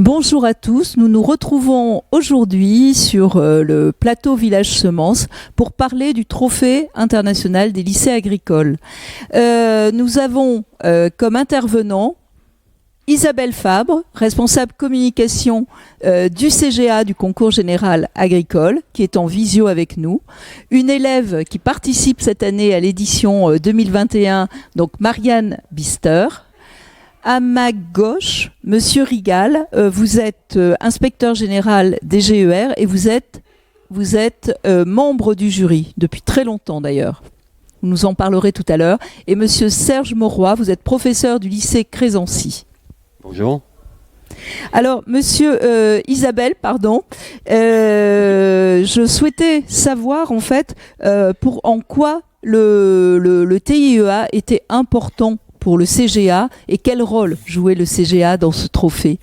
Bonjour à tous, nous nous retrouvons aujourd'hui sur le plateau Village Semences pour parler du trophée international des lycées agricoles. Nous avons comme intervenant Isabelle Fabre, responsable communication du CGA du concours général agricole, qui est en visio avec nous. Une élève qui participe cette année à l'édition 2021, donc Marianne Bister. À ma gauche, Monsieur Rigal, vous êtes inspecteur général des GER et vous êtes membre du jury, depuis très longtemps d'ailleurs. Vous nous en parlerez tout à l'heure. Et Monsieur Serge Mauroy, vous êtes professeur du lycée Crésancy. Bonjour. Alors, Isabelle, je souhaitais savoir en fait en quoi le TIEA était important pour le CGA et quel rôle jouait le CGA dans ce trophée?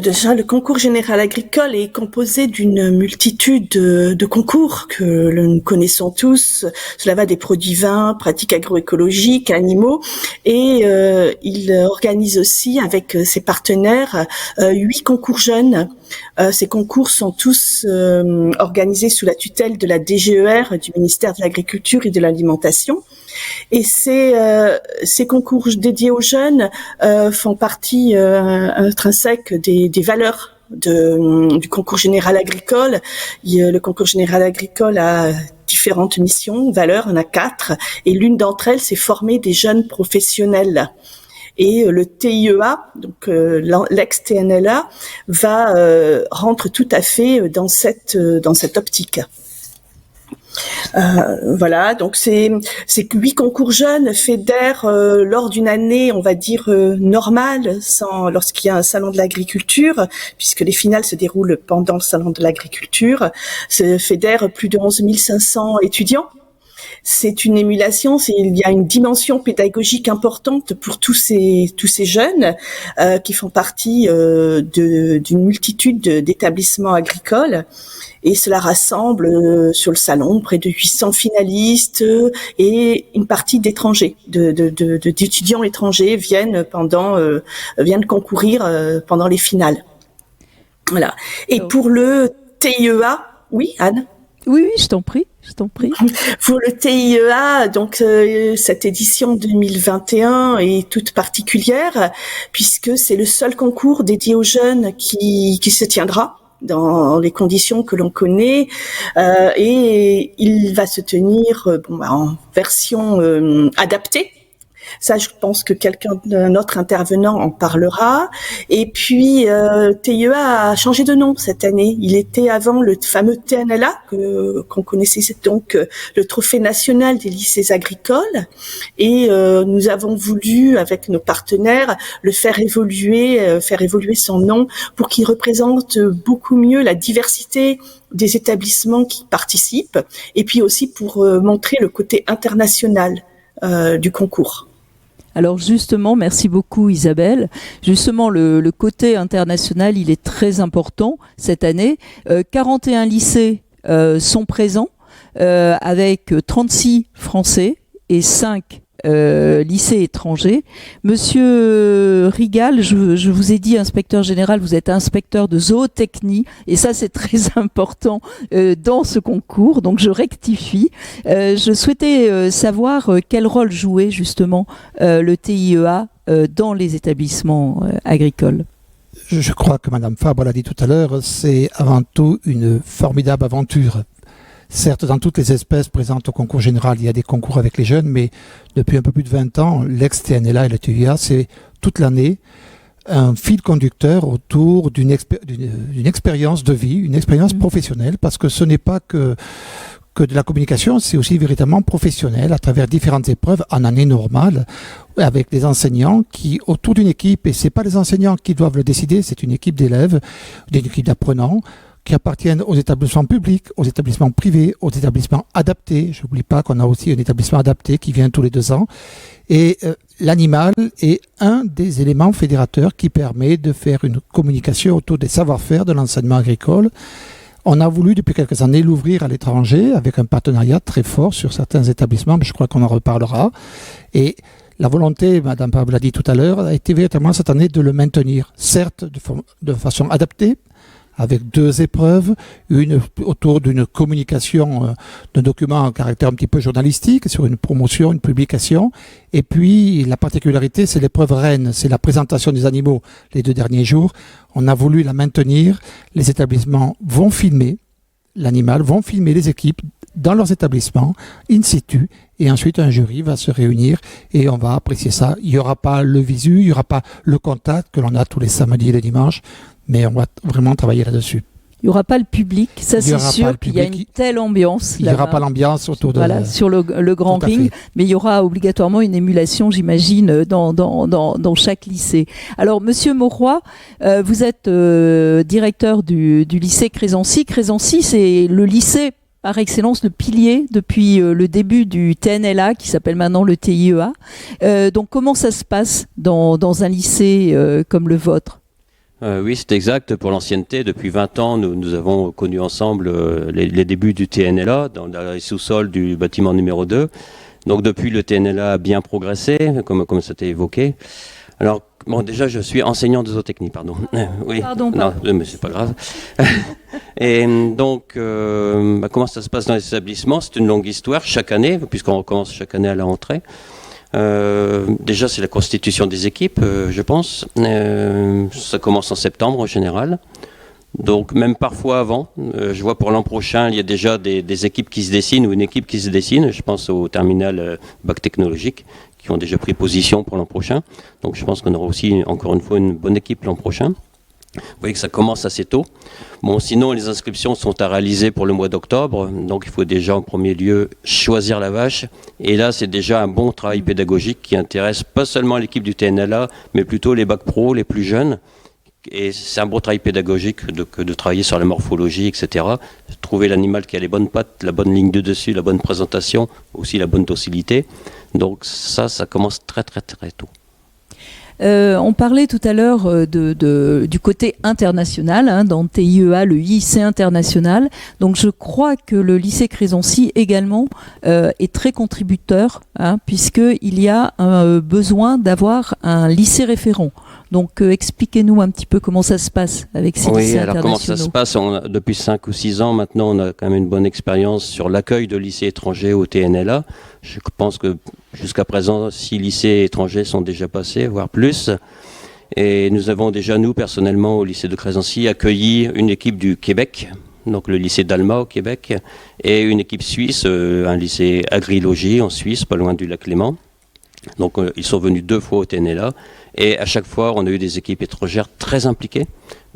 Déjà, le concours général agricole est composé d'une multitude de concours que nous connaissons tous. Cela va des produits vins, pratiques agroécologiques, animaux, et il organise aussi avec ses partenaires 8 concours jeunes. Ces concours sont tous organisés sous la tutelle de la DGER, du ministère de l'Agriculture et de l'Alimentation. Et ces concours dédiés aux jeunes font partie intrinsèque des valeurs du concours général agricole. Le concours général agricole a différentes missions, valeurs, on a 4, et l'une d'entre elles, c'est former des jeunes professionnels. Et le TIEA, donc l'ex-TNLA, va rentrer tout à fait dans cette optique. Voilà, donc ces 8 concours jeunes fédèrent lors d'une année, on va dire normale, lorsqu'il y a un salon de l'agriculture, puisque les finales se déroulent pendant le salon de l'agriculture, se fédèrent plus de 11 500 étudiants. C'est une émulation, il y a une dimension pédagogique importante pour tous ces jeunes qui font partie d'une multitude d'établissements agricoles. Et cela rassemble sur le salon près de 800 finalistes et une partie d'étrangers, d'étudiants étrangers viennent concourir pendant les finales. Voilà. Et pour le TIEA, oui, Anne? Oui, je t'en prie. Pour le TIEA, donc cette édition 2021 est toute particulière puisque c'est le seul concours dédié aux jeunes qui se tiendra dans les conditions que l'on connaît, et il va se tenir en version adaptée. Ça, je pense que un autre intervenant en parlera. Et puis, TIEA a changé de nom cette année. Il était avant le fameux TNLA, qu'on connaissait donc le Trophée national des lycées agricoles. Et nous avons voulu, avec nos partenaires, le faire évoluer son nom pour qu'il représente beaucoup mieux la diversité des établissements qui participent, et puis aussi pour montrer le côté international du concours. Alors justement, merci beaucoup Isabelle. Justement, le côté international, il est très important cette année. 41 lycées sont présents avec 36 Français et 5 lycées étrangers. Monsieur Rigal, je vous ai dit inspecteur général, vous êtes inspecteur de zootechnie et ça c'est très important dans ce concours, donc je rectifie. Je souhaitais savoir quel rôle jouait justement le TIEA dans les établissements agricoles. Je crois que Madame Fabre l'a dit tout à l'heure, c'est avant tout une formidable aventure. Certes, dans toutes les espèces présentes au concours général, il y a des concours avec les jeunes, mais depuis un peu plus de 20 ans, l'ex-TNLA et le TIEA, c'est toute l'année un fil conducteur autour d'une expérience de vie, une expérience professionnelle, parce que ce n'est pas que que de la communication, c'est aussi véritablement professionnel à travers différentes épreuves en année normale avec des enseignants qui, autour d'une équipe, et c'est pas les enseignants qui doivent le décider, c'est une équipe d'élèves, une équipe d'apprenants qui appartiennent aux établissements publics, aux établissements privés, aux établissements adaptés. Je n'oublie pas qu'on a aussi un établissement adapté qui vient tous les 2 ans. Et l'animal est un des éléments fédérateurs qui permet de faire une communication autour des savoir-faire de l'enseignement agricole. On a voulu depuis quelques années l'ouvrir à l'étranger avec un partenariat très fort sur certains établissements, mais je crois qu'on en reparlera. Et la volonté, Madame Pable l'a dit tout à l'heure, a été véritablement cette année de le maintenir, certes de façon adaptée, avec 2 épreuves, une autour d'une communication d'un document à caractère un petit peu journalistique, sur une promotion, une publication. Et puis, la particularité, c'est l'épreuve reine, c'est la présentation des animaux les 2 derniers jours. On a voulu la maintenir. Les établissements vont filmer l'animal, vont filmer les équipes dans leurs établissements, in situ, et ensuite un jury va se réunir et on va apprécier ça. Il n'y aura pas le visu, il n'y aura pas le contact que l'on a tous les samedis et les dimanches, mais on va vraiment travailler là-dessus. Il n'y aura pas le public, ça c'est sûr qu'il y a une telle ambiance. Il n'y aura pas l'ambiance autour de... Voilà, sur le grand ring, mais il y aura obligatoirement une émulation, j'imagine, dans chaque lycée. Alors, Monsieur Mauroy, vous êtes directeur du lycée Crésancy. Crésancy, c'est le lycée par excellence, le pilier depuis le début du TNLA, qui s'appelle maintenant le TIEA. Donc, comment ça se passe dans un lycée comme le vôtre ? Oui, c'est exact. Pour l'ancienneté, depuis 20 ans, nous avons connu ensemble les débuts du TNLA dans les sous-sols du bâtiment numéro 2. Donc depuis, le TNLA a bien progressé, comme ça a été évoqué. Alors, bon, déjà, je suis enseignant de zootechnie, pardon. Oui. Pardon. Non, mais c'est pas grave. Et donc, comment ça se passe dans les établissements ? C'est une longue histoire, chaque année, puisqu'on recommence chaque année à la rentrée. Déjà, c'est la constitution des équipes, je pense. Ça commence en septembre en général. Donc, même parfois avant. Je vois pour l'an prochain, il y a déjà des équipes qui se dessinent ou une équipe qui se dessine. Je pense au terminal bac technologique qui ont déjà pris position pour l'an prochain. Donc, je pense qu'on aura aussi, encore une fois, une bonne équipe l'an prochain. Vous voyez que ça commence assez tôt. Bon, sinon, les inscriptions sont à réaliser pour le mois d'octobre. Donc, il faut déjà, en premier lieu, choisir la vache. Et là, c'est déjà un bon travail pédagogique qui intéresse pas seulement l'équipe du TNLA, mais plutôt les bacs pro, les plus jeunes. Et c'est un bon travail pédagogique de travailler sur la morphologie, etc. Trouver l'animal qui a les bonnes pattes, la bonne ligne de dessus, la bonne présentation, aussi la bonne docilité. Donc, ça commence très, très, très tôt. On parlait tout à l'heure du côté international, dans le TIEA, le lycée international. Donc je crois que le lycée Crésancy également est très contributeur, puisqu'il y a un besoin d'avoir un lycée référent. Donc expliquez-nous un petit peu comment ça se passe avec ces lycées internationaux. Comment ça se passe depuis 5 ou 6 ans maintenant, on a quand même une bonne expérience sur l'accueil de lycées étrangers au TNLA. Je pense que jusqu'à présent, 6 lycées étrangers sont déjà passés, voire plus. Et nous avons déjà, nous, personnellement, au lycée de Crésancy, accueilli une équipe du Québec, donc le lycée d'Alma au Québec, et une équipe suisse, un lycée Agrilogie en Suisse, pas loin du lac Léman. Donc ils sont venus 2 fois au TNLA, et à chaque fois, on a eu des équipes étrangères très impliquées,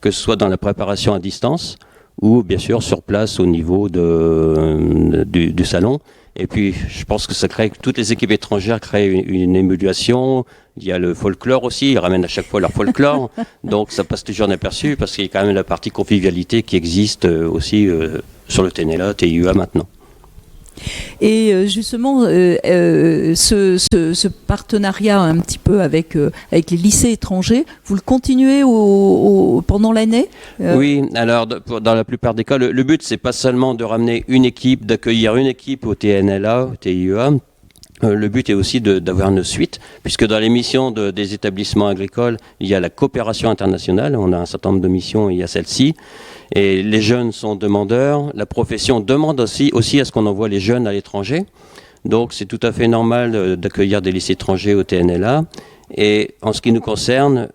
que ce soit dans la préparation à distance, ou bien sûr sur place au niveau du salon. Et puis, je pense que ça crée, toutes les équipes étrangères créent une émulation. Il y a le folklore aussi, ils ramènent à chaque fois leur folklore. Donc, ça passe toujours inaperçu parce qu'il y a quand même la partie convivialité qui existe aussi sur le TNLA, TIEA maintenant. Et justement, ce partenariat un petit peu avec les lycées étrangers, vous le continuez pendant l'année ? Oui, alors dans la plupart des cas, le but c'est pas seulement de ramener une équipe, d'accueillir une équipe au TNLA, au TIEA. Le but est aussi d'avoir une suite, puisque dans les missions des établissements agricoles, il y a la coopération internationale, on a un certain nombre de missions, il y a celle-ci, et les jeunes sont demandeurs, la profession demande aussi à ce qu'on envoie les jeunes à l'étranger, donc c'est tout à fait normal d'accueillir des lycées étrangers au TNLA, et en ce qui nous concerne,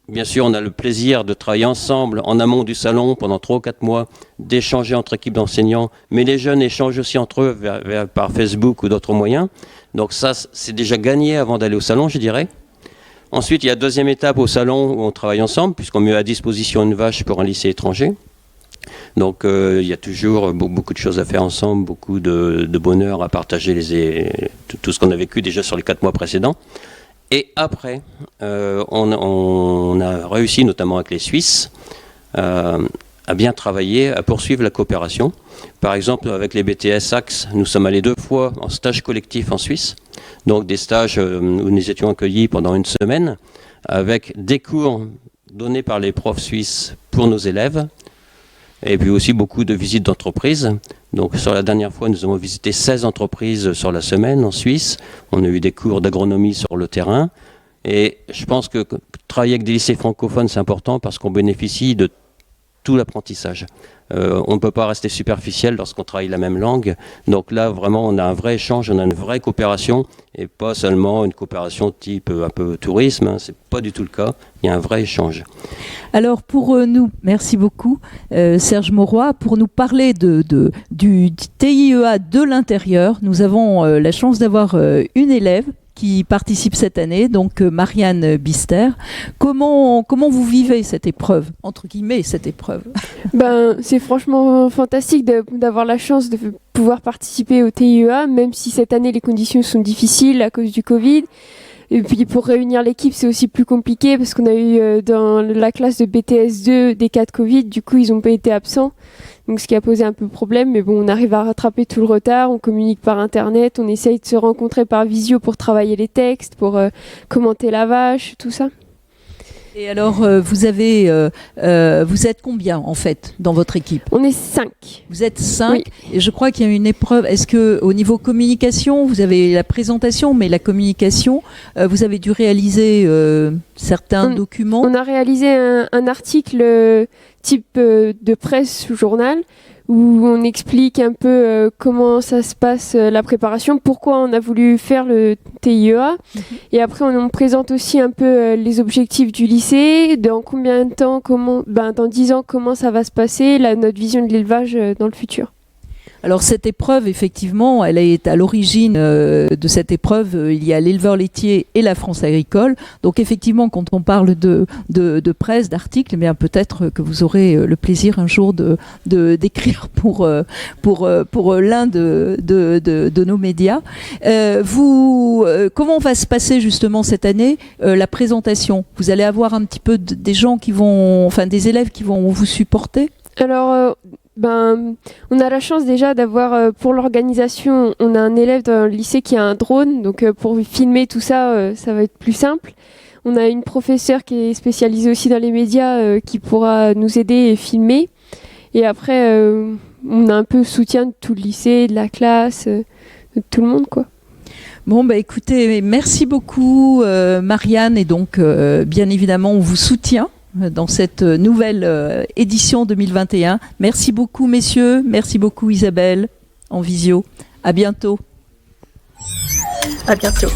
bien sûr, on a le plaisir de travailler ensemble en amont du salon pendant 3 ou 4 mois, d'échanger entre équipes d'enseignants, mais les jeunes échangent aussi entre eux par Facebook ou d'autres moyens. Donc ça, c'est déjà gagné avant d'aller au salon, je dirais. Ensuite, il y a 2e étape au salon où on travaille ensemble, puisqu'on met à disposition une vache pour un lycée étranger. Donc il y a toujours beaucoup de choses à faire ensemble, beaucoup de bonheur à partager tout ce qu'on a vécu déjà sur les 4 mois précédents. Et après, on a réussi, notamment avec les Suisses, à bien travailler, à poursuivre la coopération. Par exemple, avec les BTS Axe, nous sommes allés 2 fois en stage collectif en Suisse. Donc des stages où nous étions accueillis pendant une semaine, avec des cours donnés par les profs suisses pour nos élèves, et puis aussi beaucoup de visites d'entreprises. Donc sur la dernière fois, nous avons visité 16 entreprises sur la semaine en Suisse. On a eu des cours d'agronomie sur le terrain. Et je pense que travailler avec des lycées francophones, c'est important parce qu'on bénéficie de tout l'apprentissage. On ne peut pas rester superficiel lorsqu'on travaille la même langue. Donc là, vraiment, on a un vrai échange, on a une vraie coopération, et pas seulement une coopération type un peu tourisme, hein. C'est pas du tout le cas. Il y a un vrai échange. Alors pour nous, merci beaucoup Serge Mauroy, pour nous parler du TIEA de l'intérieur. Nous avons la chance d'avoir une élève qui participe cette année, donc Marianne Bister. Comment vous vivez cette épreuve, entre guillemets, cette épreuve? C'est franchement fantastique d'avoir la chance de pouvoir participer au TIEA, même si cette année les conditions sont difficiles à cause du Covid. Et puis pour réunir l'équipe, c'est aussi plus compliqué parce qu'on a eu dans la classe de BTS2 des cas de Covid, du coup ils n'ont pas été absents. Donc ce qui a posé un peu problème, mais bon, on arrive à rattraper tout le retard, on communique par internet, on essaye de se rencontrer par visio pour travailler les textes, pour commenter la vache, tout ça. Et alors, vous êtes combien en fait dans votre équipe? On est 5. Vous êtes 5, oui. Et je crois qu'il y a une épreuve. Est-ce que au niveau communication, vous avez la présentation, mais la communication, vous avez dû réaliser certains documents? On a réalisé un article type de presse ou journal où on explique un peu comment ça se passe la préparation, pourquoi on a voulu faire le TIEA. Et après, on présente aussi un peu les objectifs du lycée, dans combien de temps, dans 10 ans, comment ça va se passer, notre vision de l'élevage dans le futur. Alors cette épreuve, effectivement, elle est à l'origine de cette épreuve. Il y a l'éleveur laitier et la France agricole. Donc effectivement, quand on parle de presse, d'articles, eh bien peut-être que vous aurez le plaisir un jour d'écrire pour l'un de nos médias. Comment va se passer justement cette année la présentation? Vous allez avoir un petit peu des gens des élèves qui vont vous supporter? Alors. On a la chance déjà d'avoir, pour l'organisation, on a un élève dans le lycée qui a un drone, donc pour filmer tout ça, ça va être plus simple. On a une professeure qui est spécialisée aussi dans les médias qui pourra nous aider et filmer. Et après, on a un peu le soutien de tout le lycée, de la classe, de tout le monde, quoi. Bon, écoutez, merci beaucoup Marianne, et donc bien évidemment on vous soutient dans cette nouvelle édition 2021. Merci beaucoup messieurs, merci beaucoup Isabelle en visio. À bientôt. À bientôt.